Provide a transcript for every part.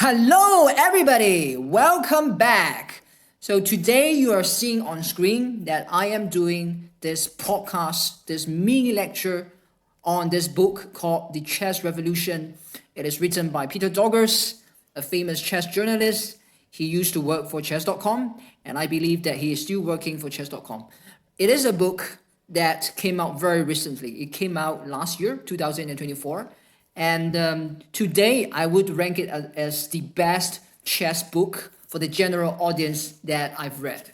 Hello, everybody. Welcome back. So today you are seeing on screen that I am doing this podcast, this mini lecture on this book called The Chess Revolution. It is written by Peter Doggers, a famous chess journalist. He used to work for chess.com, and I believe that he is still working for chess.com. It is a book that came out very recently. It came out last year, 2024. And today, I would rank it as the best chess book for the general audience that I've read.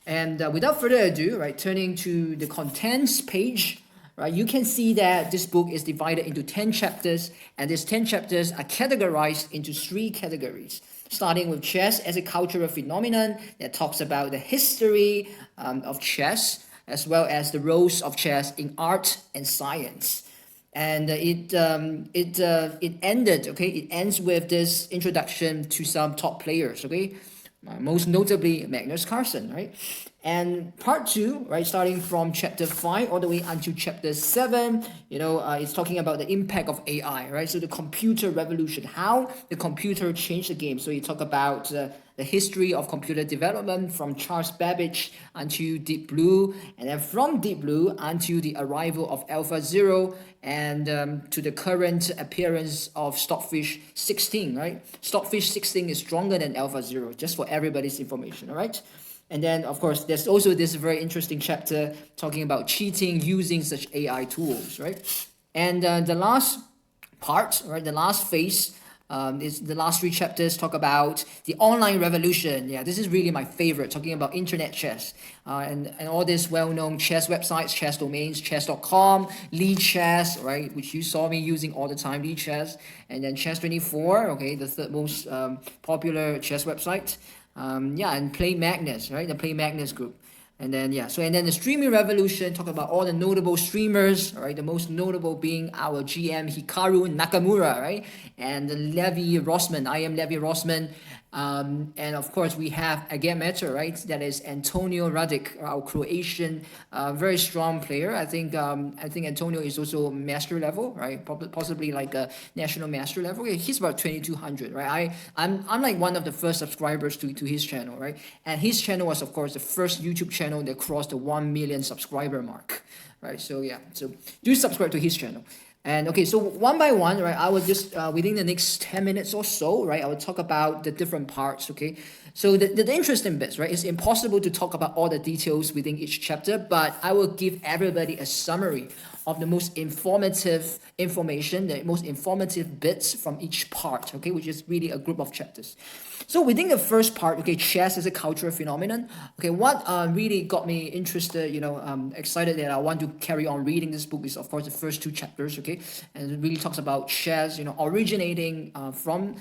And without further ado, right, turning to the contents page, right, you can see that this book is divided into 10 chapters, and these 10 chapters are categorized into 3 categories, starting with chess as a cultural phenomenon that talks about the history of chess, as well as the roles of chess in art and science. And it ended, okay, it ends with this introduction to some top players, okay, most notably Magnus Carlsen, right? And part 2, right, starting from chapter 5 all the way until chapter 7, it's talking about the impact of AI, right? So the computer revolution, how the computer changed the game. So you talk about the history of computer development from Charles Babbage until Deep Blue, and then from Deep Blue until the arrival of AlphaZero, and to the current appearance of Stockfish 16, right? Stockfish 16 is stronger than AlphaZero, just for everybody's information, all right? And then, of course, there's also this very interesting chapter talking about cheating using such AI tools, right? And the last part, right, the last phase, is the last 3 chapters talk about the online revolution. Yeah, this is really my favorite, talking about internet chess and all these well-known chess websites, chess domains, chess.com, Lee Chess, right, which you saw me using all the time, Lee Chess, and then Chess24, okay, the third most popular chess website. And Play Magnus, right? The Play Magnus group. And then, and then the streaming revolution, talk about all the notable streamers, right? The most notable being our GM Hikaru Nakamura, right? And Levi Rossman, I am Levi Rossman. And of course, we have a game matter, right? That is Antonio Radic, our Croatian, very strong player. I think Antonio is also master level, right? Possibly like a national master level. He's about 2200, right? I'm like one of the first subscribers to his channel, right? And his channel was, of course, the first YouTube channel that crossed the 1 million subscriber mark, right? So so do subscribe to his channel. And okay, so one by one, right, I will just, within the next 10 minutes or so, right, I will talk about the different parts, okay? So the interesting bits, right, it's impossible to talk about all the details within each chapter, but I will give everybody a summary of the most informative information, the most informative bits from each part, okay, which is really a group of chapters. So within the first part, okay, chess is a cultural phenomenon. Okay, what really got me interested, excited that I want to carry on reading this book is, of course, the first 2 chapters, okay, and it really talks about chess, originating from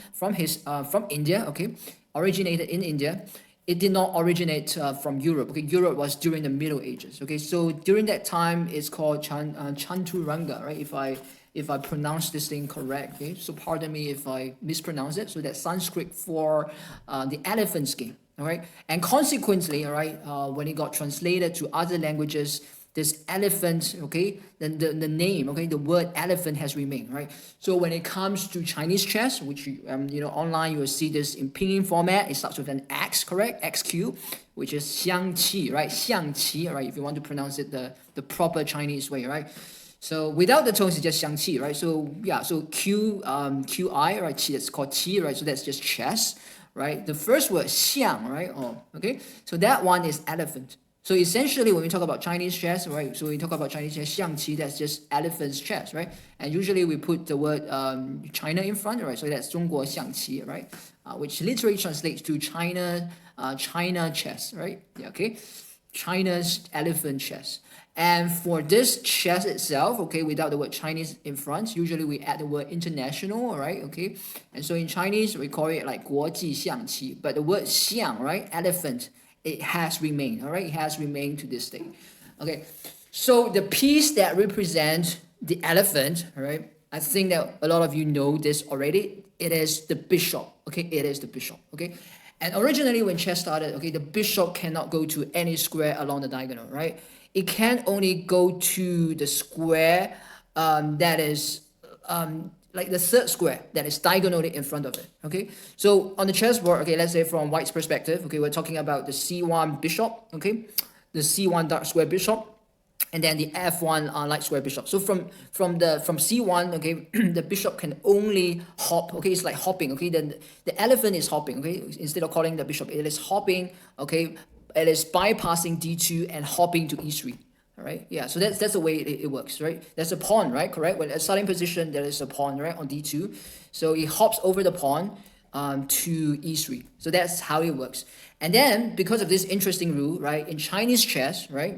India, okay, originated in India. It did not originate from Europe. Okay, Europe was during the Middle Ages. Okay, so during that time, it's called Chaturanga, right? If I pronounce this thing correct, okay, so pardon me if I mispronounce it. So that's Sanskrit for the elephant's game, all right? And consequently, all right, when it got translated to other languages, this elephant, okay, then the name, okay, the word elephant has remained, right? So when it comes to Chinese chess, which online you will see this in pinyin format, it starts with an X, correct? XQ, which is XiangQi, right? XiangQi, right? If you want to pronounce it the proper Chinese way, right? So without the tones, it's just XiangQi, right? So so QI, right? Qi, that's called Qi, right? So that's just chess, right? The first word Xiang, right? Okay. So that one is elephant. So essentially, when we talk about Chinese chess, right? So we talk about Chinese chess, XiangQi, that's just elephant's chess, right? And usually we put the word China in front, right? So that's 中国象棋, right? Which literally translates to China chess, right? Yeah, okay. China's elephant chess. And for this chess itself, okay, without the word Chinese in front, usually we add the word international, right? Okay. And so in Chinese, we call it like 国际象棋. But the word xiang, right? Elephant, it has remained, all right? It has remained to this day. Okay. So the piece that represents the elephant, all right? I think that a lot of you know this already. It is the bishop, okay? It is the bishop, okay? And originally when chess started, okay, the bishop cannot go to any square along the diagonal, right? It can only go to the square that is like the third square that is diagonally in front of it. Okay, so on the chessboard, okay, let's say from white's perspective, okay, we're talking about the c1 bishop, okay, the c1 dark square bishop, and then the f1 light square bishop. So from c1, okay, the bishop can only hop. Okay, it's like hopping. Okay, then the elephant is hopping. Okay, instead of calling the bishop, it is hopping. Okay, it is bypassing d2 and hopping to e3. All right, yeah, so that's the way it works, right? There's a pawn, right? Correct. When at starting position, there is a pawn, right, on d2. So it hops over the pawn to e3. So that's how it works. And then because of this interesting rule, right, in Chinese chess, right,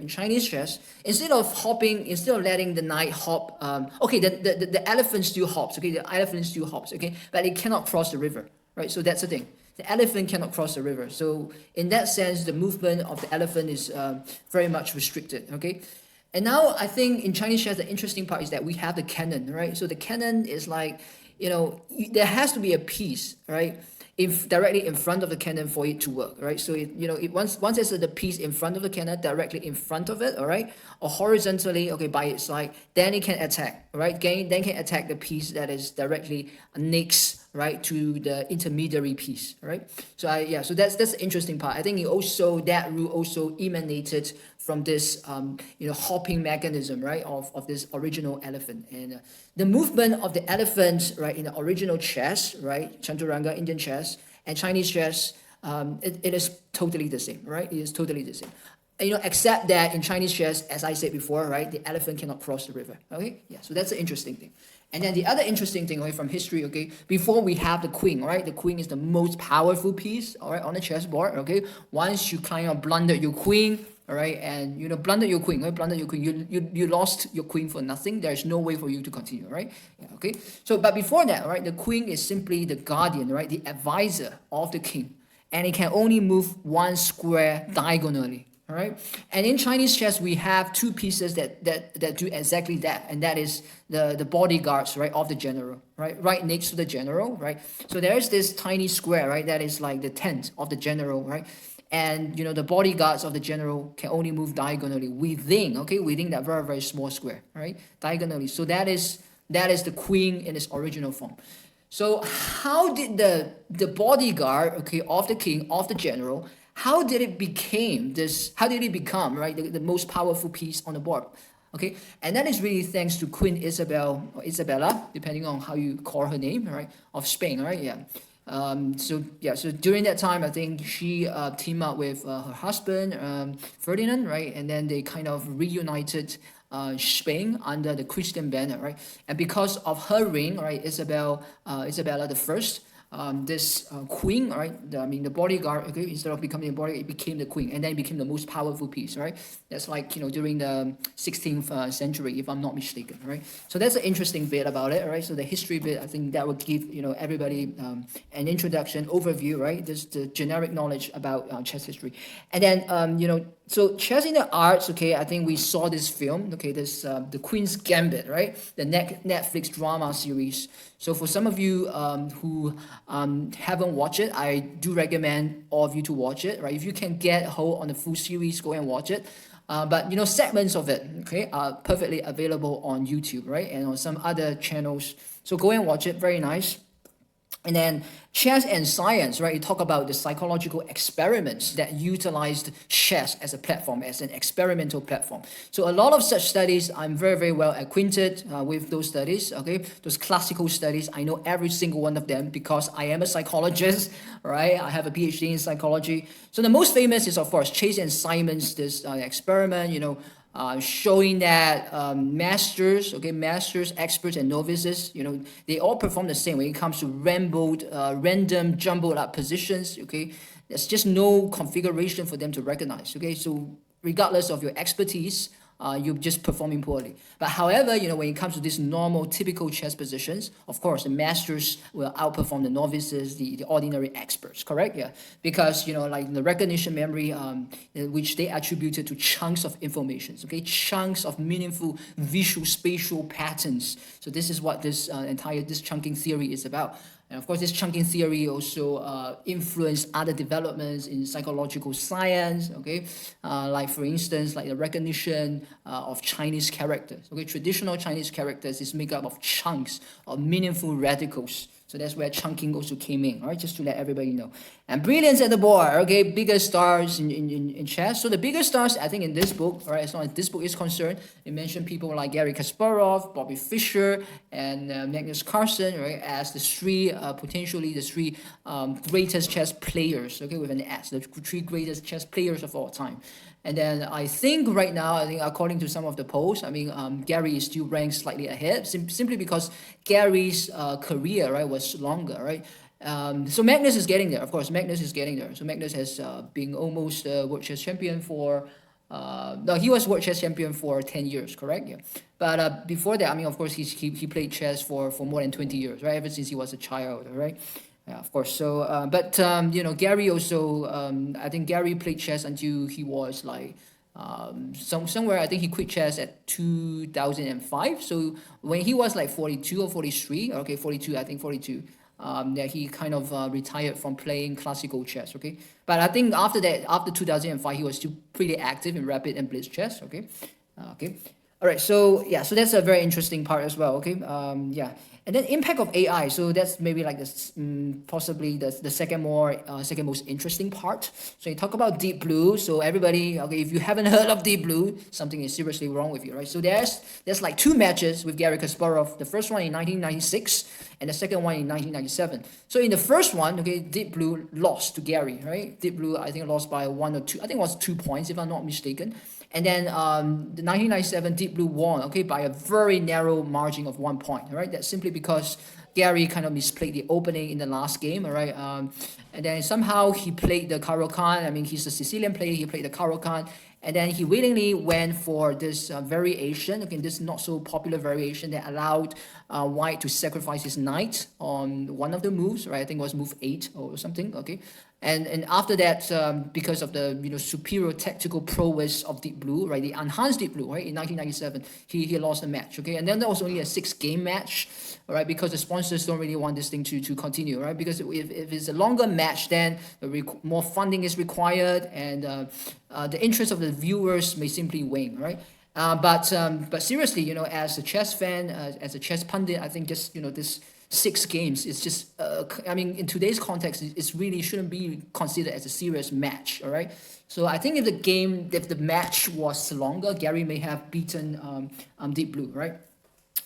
instead of hopping, instead of letting the knight hop, okay, the elephant still hops, okay, the elephant still hops, okay, but it cannot cross the river, right? So that's the thing. The elephant cannot cross the river. So in that sense, the movement of the elephant is very much restricted, okay? And now I think in Chinese chess, the interesting part is that we have the cannon, right? So the cannon is like, there has to be a piece, right, directly in front of the cannon for it to work, right? So once there's the piece in front of the cannon, directly in front of it, all right, or horizontally, okay, by its side, then it can attack, right? Then can attack the piece that is directly next, right, to the intermediary piece, right? So so that's the interesting part. I think that rule also emanated from this hopping mechanism, right, of this original elephant. And the movement of the elephant, right, in the original chess, right, Chaturanga Indian chess and Chinese chess, it is totally the same, right? It is totally the same. Except that in Chinese chess, as I said before, right, the elephant cannot cross the river. Okay, yeah. So that's the interesting thing. And then the other interesting thing, okay, from history, okay, before we have the queen, right? The queen is the most powerful piece, all right, on the chessboard, okay? Once you kind of blunder your queen, all right, and blunder your queen, right? Blunder your queen, you lost your queen for nothing. There's no way for you to continue, right? Yeah, okay. So, but before that, right, the queen is simply the guardian, right? The advisor of the king, and it can only move one square diagonally. All right, and in Chinese chess we have two pieces that do exactly that, and that is the bodyguards, right, of the general, right next to the general, right. So there's this tiny square, right, that is like the tent of the general, right, and the bodyguards of the general can only move diagonally within that very, very small square, right, diagonally. So that is the queen in its original form. So how did the bodyguard, okay, of the king, of the general, how did it become, right, the most powerful piece on the board? Okay, and that is really thanks to Queen Isabel or Isabella, depending on how you call her name, right, of Spain, right? Yeah. So during that time, I think she teamed up with her husband Ferdinand, right, and then they kind of reunited Spain under the Christian banner, right? And because of her reign, right, Isabella the First, this queen, right? The bodyguard, okay, instead of becoming a bodyguard, it became the queen, and then it became the most powerful piece, right? That's like during the 16th century, if I'm not mistaken, right? So that's an interesting bit about it, right? So the history bit, I think that would give everybody an introduction, overview, right? Just the generic knowledge about chess history, and then so chess in the arts, okay, I think we saw this film, okay, this the Queen's Gambit, right? The Netflix drama series. So for some of you who haven't watched it, I do recommend all of you to watch it, right? If you can get a hold on the full series, go and watch it. But segments of it, okay, are perfectly available on YouTube, right? And on some other channels. So go and watch it, very nice. And then chess and science, right? You talk about the psychological experiments that utilized chess as a platform, as an experimental platform. So a lot of such studies, I'm very, very well acquainted with those studies, okay? Those classical studies, I know every single one of them because I am a psychologist, right? I have a PhD in psychology. So the most famous is, of course, Chase and Simon's, this experiment, showing that masters, experts, and novices, they all perform the same when it comes to random jumbled up positions, okay? There's just no configuration for them to recognize, okay? So regardless of your expertise, you're just performing poorly. But however, when it comes to these normal, typical chess positions, of course, the masters will outperform the novices, the ordinary experts, correct? Yeah, because, like the recognition memory, which they attributed to chunks of information, okay? Chunks of meaningful visual spatial patterns. So this is what this entire chunking theory is about. And of course, this chunking theory also influenced other developments in psychological science, okay? Like for instance, like the recognition of Chinese characters, okay? Traditional Chinese characters is made up of chunks of meaningful radicals. So that's where chunking also came in, all right? Just to let everybody know. And brilliance at the board, okay? Biggest stars in chess. So the biggest stars, I think in this book, all right, as long as this book is concerned, it mentioned people like Garry Kasparov, Bobby Fischer, and Magnus Carlsen, right? As the three, potentially the three greatest chess players, okay? With an S, the three greatest chess players of all time. And then I think right now, I think according to some of the polls, I mean, Garry is still ranked slightly ahead, simply because Garry's career, right, was longer, right? So Magnus is getting there, of course. Magnus is getting there. So Magnus has been almost world chess champion for. No, he was world chess champion for 10 years, correct? Yeah. But before that, I mean, of course, he played chess for more than 20 years, right? Ever since he was a child, right? Yeah, of course. So, you know, Garry also, I think Garry played chess until he was like, somewhere, I think he quit chess at 2005. So when he was like 42 or 43, okay, 42, I think 42, that he kind of retired from playing classical chess, okay? But I think after that, after 2005, he was still pretty active in rapid and blitz chess, okay? Okay. All right, so yeah, so that's a very interesting part as well, okay? Yeah. And then impact of AI. So that's maybe like this, possibly the second most interesting part. So you talk about Deep Blue. So everybody, okay, if you haven't heard of Deep Blue, something is seriously wrong with you, right? So there's like two matches with Garry Kasparov. The first one in 1996 and the second one in 1997. So in the first one, okay, Deep Blue lost to Garry, right? Deep Blue, I think, lost by 1 or 2. I think it was 2 points, if I'm not mistaken. And then the 1997 Deep Blue won, okay, by a very narrow margin of 1 point, all right? That's simply because Garry kind of misplayed the opening in the last game, all right? And then somehow he played the Caro-Kann. I mean, he's a Sicilian player. He played the Caro-Kann. And then he willingly went for this variation, okay, this not so popular variation that allowed White to sacrifice his knight on one of the moves, right? I think it was move 8 or something, okay? And after that, because of the superior tactical prowess of Deep Blue, right, the enhanced Deep Blue, right, in 1997, he lost the match, okay, and then that was only a 6-game match, all right, because the sponsors don't really want this thing to continue, right, because if it's a longer match, then more funding is required, and the interest of the viewers may simply wane, right. But seriously, as a chess fan, as a chess pundit, I think just this 6 games is just I mean, in today's context, it really shouldn't be considered as a serious match, all right? So I think if the match was longer, Garry may have beaten Deep Blue, right?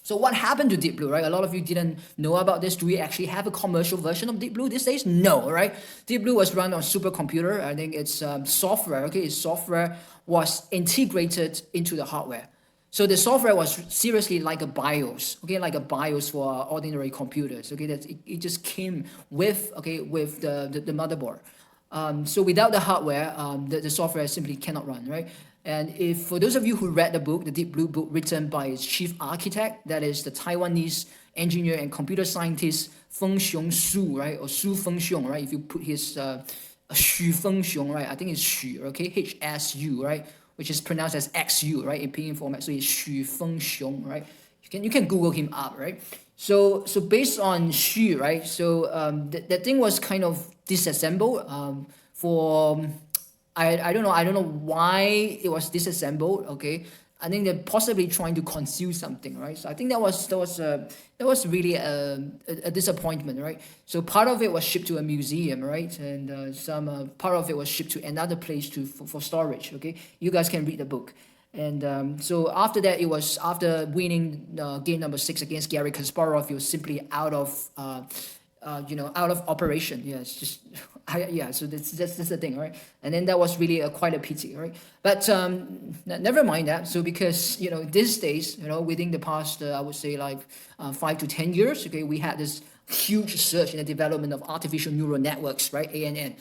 So what happened to Deep Blue, right? A lot of you didn't know about this. Do we actually have a commercial version of Deep Blue these days? No, right? Deep Blue was run on supercomputer. I think it's software, okay? Its software was integrated into the hardware. So the software was seriously like a BIOS, okay, like a BIOS for ordinary computers, okay. That it just came with the motherboard. So without the hardware, the software simply cannot run, right? And if for those of you who read the book, the Deep Blue book, written by its chief architect, that is the Taiwanese engineer and computer scientist Fengxiong Su, right, or Su Fengxiong, right? If you put his Xu Fengxiong, right, I think it's Xu, okay, HSU, right, which is pronounced as XU, right, in pinyin format. So it's Xu Fengxiong, right? You can Google him up, right? So based on Xu, right? So that thing was kind of disassembled for I don't know why it was disassembled. Okay, I think they're possibly trying to conceal something, right? So I think that was really a disappointment, right? So part of it was shipped to a museum, right? And some part of it was shipped to another place for storage. Okay, you guys can read the book. And so after that, it was after winning game number 6 against Garry Kasparov, it was simply out of operation. Yeah, it's just so that's the thing, right? And then that was really quite a pity, right? But never mind that. So because these days, within the past I would say like 5 to 10 years, okay, we had this huge surge in the development of artificial neural networks, right? ANN.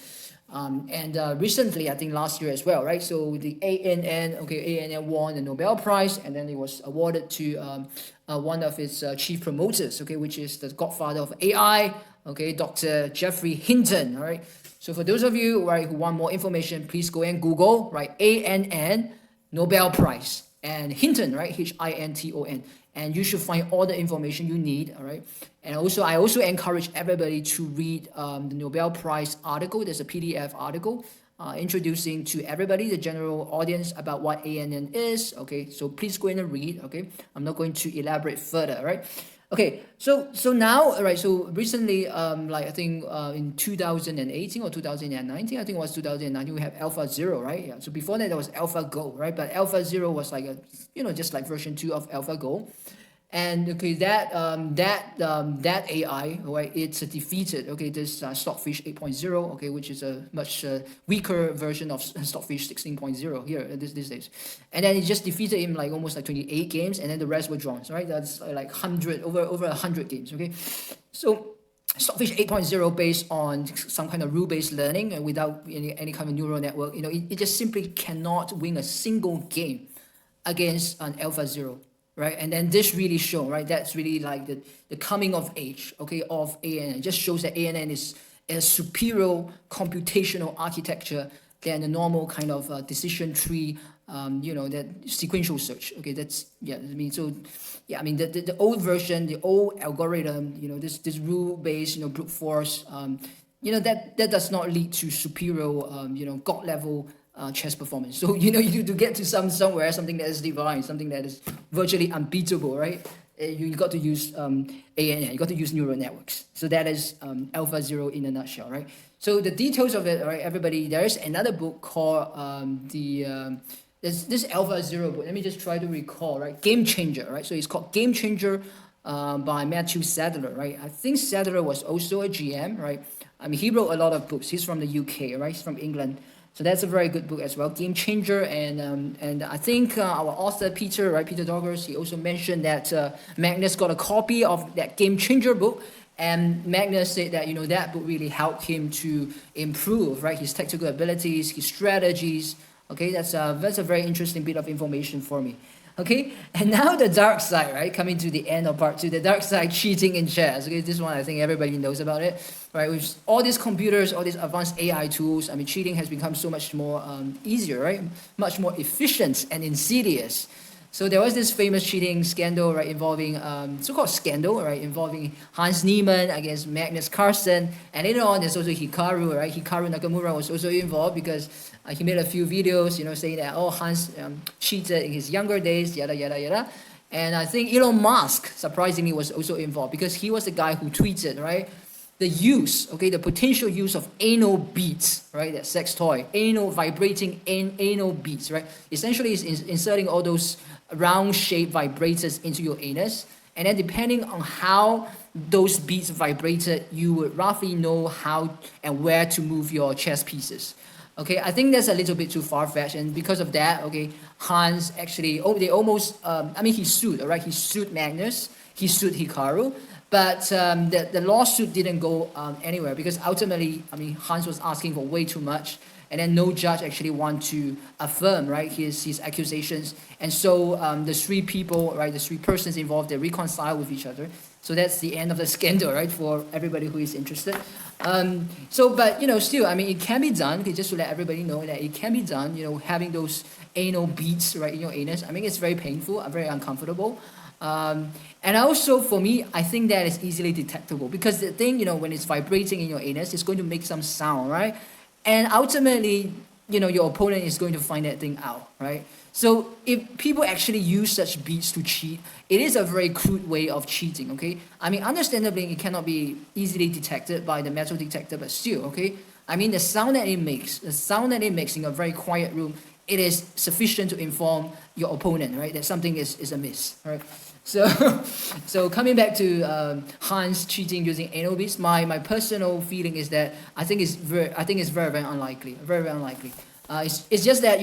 And recently, I think last year as well, right? So the ANN won the Nobel Prize, and then it was awarded to one of its chief promoters, okay, which is the godfather of AI, okay, Dr. Jeffrey Hinton, all right? So for those of you, right, who want more information, please go and Google, right, ANN Nobel Prize, and Hinton, right, Hinton, and you should find all the information you need, all right? And also, I also encourage everybody to read the Nobel Prize article. There's a PDF article introducing to everybody, the general audience, about what ANN is, okay? So please go in and read, okay? I'm not going to elaborate further, right? Okay, so now, right, so recently, like I think in 2018 or 2019, I think it was 2019, we have AlphaZero, right? Yeah, so before that, there was AlphaGo, right? But AlphaZero was like a, just like version 2 of AlphaGo. And okay, that AI, right, it's defeated, okay, this Stockfish 8.0, okay, which is a much weaker version of Stockfish 16.0 here these days. And then it just defeated him like almost like 28 games, and then the rest were drawn, right? That's like 100, over 100 games, okay? So Stockfish 8.0 based on some kind of rule-based learning and without any kind of neural network, it just simply cannot win a single game against an AlphaZero. Right, and then this really shows, right, that's really like the coming of age, okay, of ANN. It just shows that ANN is a superior computational architecture than the normal kind of decision tree, that sequential search. Okay, that's, yeah, I mean, so, yeah, I mean, the old version, the old algorithm, this rule-based, brute force, that does not lead to superior, God level chess performance. So you to get to somewhere, something that is divine, something that is virtually unbeatable, right? You got to use ANN, you got to use neural networks. So that is AlphaZero in a nutshell, right? So the details of it, right, everybody, there is another book called this AlphaZero book. Let me just try to recall, right? Game Changer, right? So it's called Game Changer by Matthew Sadler, right? I think Sadler was also a GM, right? I mean, he wrote a lot of books. He's from the UK, right? He's from England. So that's a very good book as well, Game Changer, and I think our author Peter Doggers, he also mentioned that Magnus got a copy of that Game Changer book, and Magnus said that that book really helped him to improve, right, his tactical abilities, his strategies. Okay, that's a very interesting bit of information for me. Okay, and now the dark side, right? Coming to the end of part 2, the dark side, cheating in chess. Okay, this one I think everybody knows about it, right? With all these computers, all these advanced AI tools, I mean, cheating has become so much more easier, right? Much more efficient and insidious. So there was this famous cheating scandal, right, involving so-called scandal, right, involving Hans Niemann against Magnus Carlsen, and later on there's also Hikaru, right? Hikaru Nakamura was also involved because he made a few videos, saying that Hans cheated in his younger days, yada yada yada. And I think Elon Musk, surprisingly, was also involved because he was the guy who tweeted, right, the potential use of anal beads, right, that sex toy, vibrating anal beads, right? Essentially, it's inserting all those round-shaped vibrators into your anus, and then depending on how those beads vibrated, you would roughly know how and where to move your chess pieces. Okay, I think that's a little bit too far-fetched, and because of that, okay, Hans actually, he sued, all right? He sued Magnus, he sued Hikaru, but the lawsuit didn't go anywhere because ultimately, Hans was asking for way too much, and then no judge actually want to affirm, right, his accusations, and so the three people, right, the three persons involved, they reconcile with each other. So that's the end of the scandal, right, for everybody who is interested. But still, it can be done. Okay, just to let everybody know that it can be done. Having those anal beads, right, in your anus. It's very painful, very uncomfortable. And also for me, I think that is easily detectable because the thing, when it's vibrating in your anus, it's going to make some sound, right? And ultimately, your opponent is going to find that thing out, right? So if people actually use such beads to cheat, it is a very crude way of cheating, okay? Understandably, it cannot be easily detected by the metal detector, but still, okay? The sound that it makes in a very quiet room, it is sufficient to inform your opponent, right, that something is amiss, right? So coming back to Hans cheating using anal beads, my personal feeling is that I think it's very unlikely, very unlikely. It's just that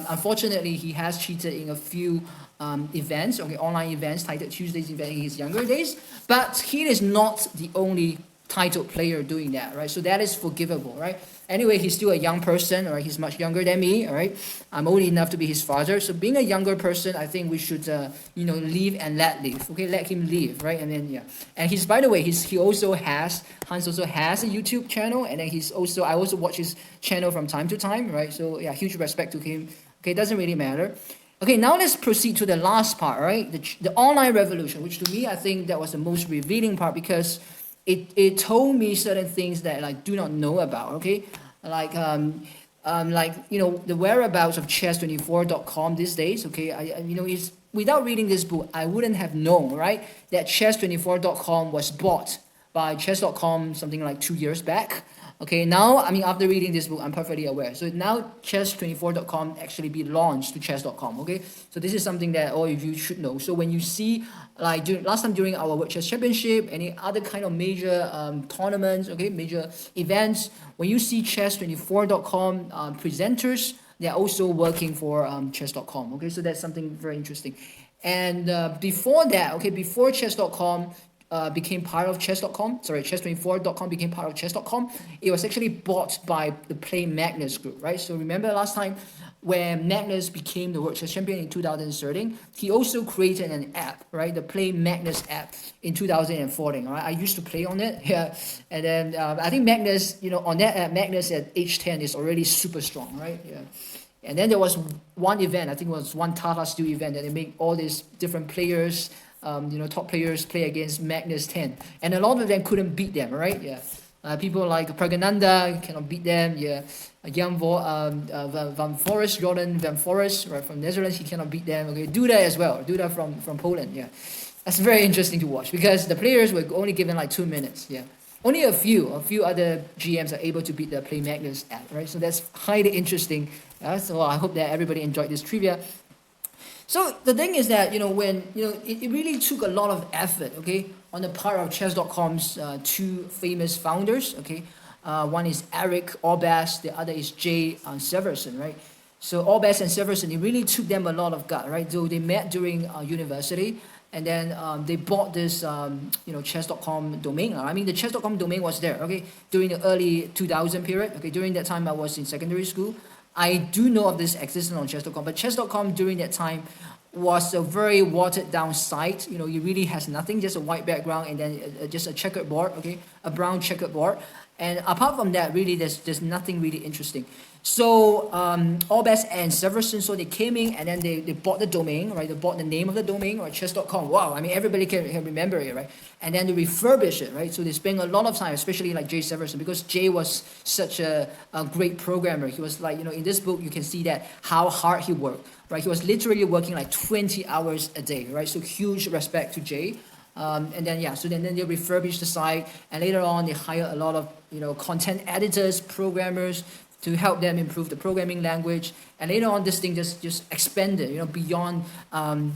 unfortunately he has cheated in a few events, okay, online events, titled Tuesday's event in his younger days, but he is not the only titled player doing that, right? So that is forgivable, right? Anyway, he's still a young person, all right? He's much younger than me, all right? I'm old enough to be his father. So being a younger person, I think we should, live and let live, okay? Let him live, right? And then, yeah. And by the way, Hans also has a YouTube channel, and then I also watch his channel from time to time, right? So yeah, huge respect to him. Okay, it doesn't really matter. Okay, now let's proceed to the last part, right? The online revolution, which to me, I think that was the most revealing part because it told me certain things that I do not know about, okay? Like, the whereabouts of chess24.com these days, okay? Is without reading this book, I wouldn't have known, right? That chess24.com was bought by chess.com something like 2 years back. Okay, now, after reading this book, I'm perfectly aware. So now chess24.com actually be launched to chess.com, okay? So this is something that all of you should know. So when you see, last time during our World Chess Championship, any other kind of major tournaments, okay, major events, when you see chess24.com presenters, they're also working for chess.com, okay? So that's something very interesting. And before that, okay, before chess.com, became part of chess.com, chess24.com became part of chess.com, it was actually bought by the Play Magnus group, right? So remember last time when Magnus became the World Chess Champion in 2013, he also created an app, right? The Play Magnus app in 2014, right? I used to play on it, yeah. And then I think Magnus, on that app, Magnus at age 10 is already super strong, right? Yeah. And then there was one event, I think it was one Tata Steel event that they make all these different players, top players play against Magnus 10, and a lot of them couldn't beat them, right? Yeah, people like Pragananda cannot beat them. Yeah, Van Forest, Jordan Van Forest, right, from Netherlands, he cannot beat them. Okay, Duda as well, Duda from Poland. Yeah, that's very interesting to watch because the players were only given like 2 minutes. Yeah, only a few other GMs are able to beat the Play Magnus app, right? So that's highly interesting. So I hope that everybody enjoyed this trivia. So the thing is that, when, it really took a lot of effort, okay, on the part of chess.com's two famous founders, okay. One is Erik, Allebest, the other is Severson, right? So Allebest and Severson, it really took them a lot of gut, right? So they met during university, and then they bought this, chess.com domain. The chess.com domain was there, okay, during the early 2000 period, okay. During that time, I was in secondary school. I do know of this existence on chess.com, but chess.com during that time was a very watered down site. It really has nothing, just a white background and then just a checkered board, okay, a brown checkered board. And apart from that, really, there's nothing really interesting. So Allebest and Severson, so they came in and then they bought the domain, right? They bought the name of the domain, right? Chess.com. Wow, everybody can remember it, right? And then they refurbish it, right? So they spend a lot of time, especially like Severson, because was such a great programmer. He was like, in this book, you can see that how hard he worked, right? He was literally working like 20 hours a day, right? So huge respect to Jay. And then, so then they refurbish the site, and later on they hire a lot of, content editors, programmers, to help them improve the programming language. And later on, this thing just expanded, beyond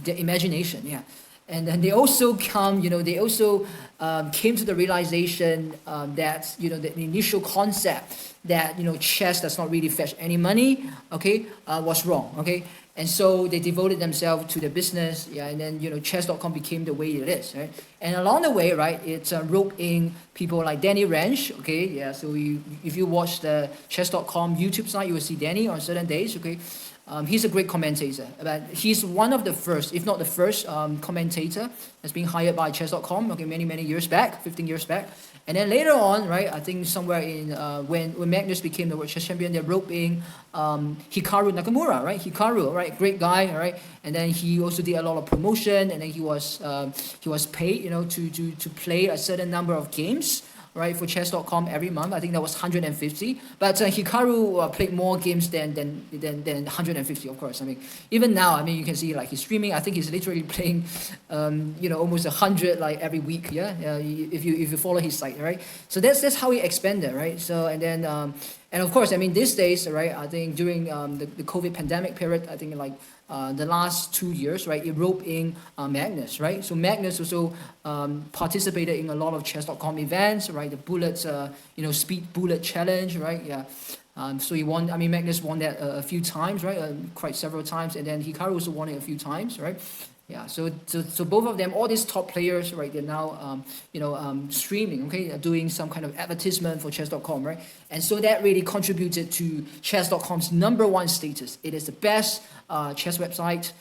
their imagination, yeah. And then they also came to the realization that, the initial concept that, chess does not really fetch any money, okay, was wrong, okay. And so they devoted themselves to the business, yeah, and then, chess.com became the way it is, right? And along the way, right, it's roped in people like Danny Rensch, okay, yeah, so if you watch the chess.com YouTube site, you will see Danny on certain days, okay? He's a great commentator, but he's one of the first, if not the first, commentator that's been hired by chess.com, okay, many years back, 15 years back. And then later on, right, I think somewhere in when Magnus became the World Chess Champion, they roped in Hikaru Nakamura, right? Hikaru, right, great guy, right? And then he also did a lot of promotion, and then he was paid, to play a certain number of games, right, for chess.com every month. I think that was 150. But Hikaru played more games than 150, of course. Even now, you can see like he's streaming. I think he's literally playing, almost 100 like every week. Yeah, if you follow his site, right. So that's how he expanded, right. So and then and of course, these days, right. I think during the COVID pandemic period, I think like the last 2 years, right, it roped in Magnus, right? So Magnus also participated in a lot of chess.com events, right? The bullets, speed bullet challenge, right? Yeah. So he won. Magnus won that a few times, right? Quite several times, and then Hikaru also won it a few times, right? Yeah. So both of them, all these top players, right? They're now, streaming, okay, doing some kind of advertisement for chess.com, right? And so that really contributed to chess.com's #1 status. It is the best chess website,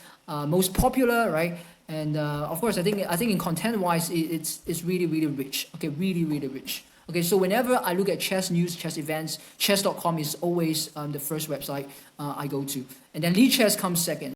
most popular, right? And of course, I think in content-wise, it's really rich. Okay, really rich. Okay, so whenever I look at chess news, chess events, chess.com is always the first website I go to, and then Lee Chess comes second.